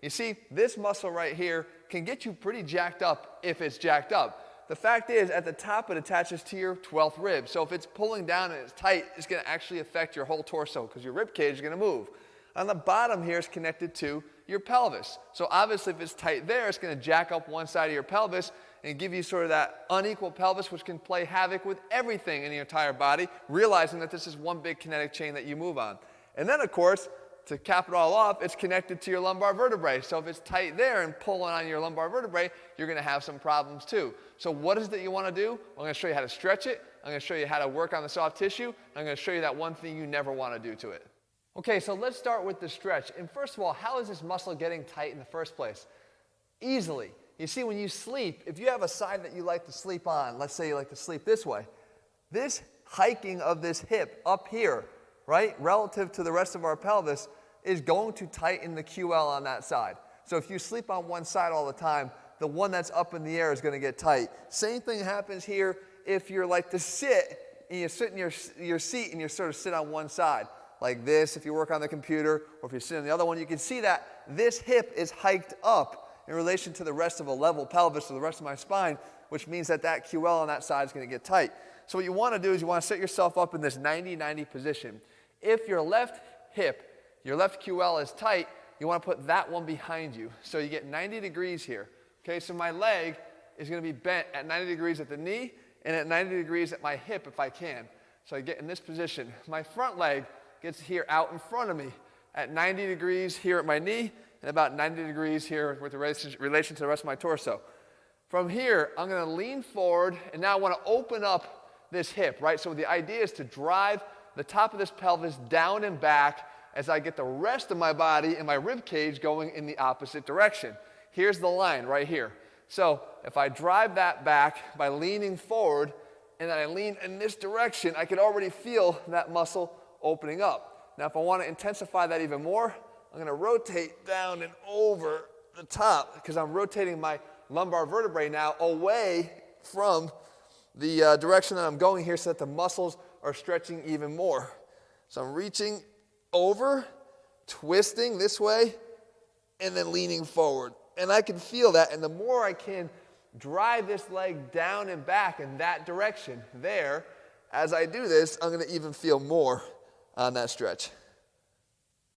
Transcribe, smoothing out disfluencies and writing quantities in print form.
You see, this muscle right here can get you pretty jacked up if it's jacked up. The fact is, at the top it attaches to your 12th rib. So if it's pulling down and it's tight, it's going to actually affect your whole torso because your rib cage is going to move. On the bottom here is connected to your pelvis. So obviously if it's tight there, it's going to jack up one side of your pelvis and give you sort of that unequal pelvis, which can play havoc with everything in your entire body, realizing that this is one big kinetic chain that you move on. And then, of course, to cap it all off, it's connected to your lumbar vertebrae. So if it's tight there and pulling on your lumbar vertebrae, you're going to have some problems too. So what is it that you want to do? I'm going to show you how to stretch it. I'm going to show you how to work on the soft tissue. I'm going to show you that one thing you never want to do to it. Okay, so let's start with the stretch. And first of all, how is this muscle getting tight in the first place? Easily. You see, when you sleep, if you have a side that you like to sleep on, let's say you like to sleep this way, this hiking of this hip up here, right, relative to the rest of our pelvis, is going to tighten the QL on that side. So if you sleep on one side all the time, the one that's up in the air is going to get tight. Same thing happens here if you're like to sit, and you sit in your seat and you sort of sit on one side. Like this, if you work on the computer, or if you sit on the other one, you can see that this hip is hiked up in relation to the rest of a level pelvis or the rest of my spine, which means that that QL on that side is going to get tight. So what you want to do is you want to set yourself up in this 90-90 position. If your left hip, your left QL is tight, you want to put that one behind you. So you get 90 degrees here. Okay, so my leg is going to be bent at 90 degrees at the knee and at 90 degrees at my hip if I can. So I get in this position. My front leg gets here out in front of me at 90 degrees here at my knee and about 90 degrees here with the relation to the rest of my torso. From here, I'm going to lean forward, and now I want to open up this hip, right? So the idea is to drive the top of this pelvis down and back as I get the rest of my body and my rib cage going in the opposite direction. Here's the line right here. So if I drive that back by leaning forward and then I lean in this direction, I can already feel that muscle opening up. Now if I want to intensify that even more, I'm going to rotate down and over the top because I'm rotating my lumbar vertebrae now away from the direction that I'm going here so that the muscles are stretching even more. So I'm reaching over, twisting this way, and then leaning forward. And I can feel that, and the more I can drive this leg down and back in that direction there, as I do this, I'm going to even feel more on that stretch.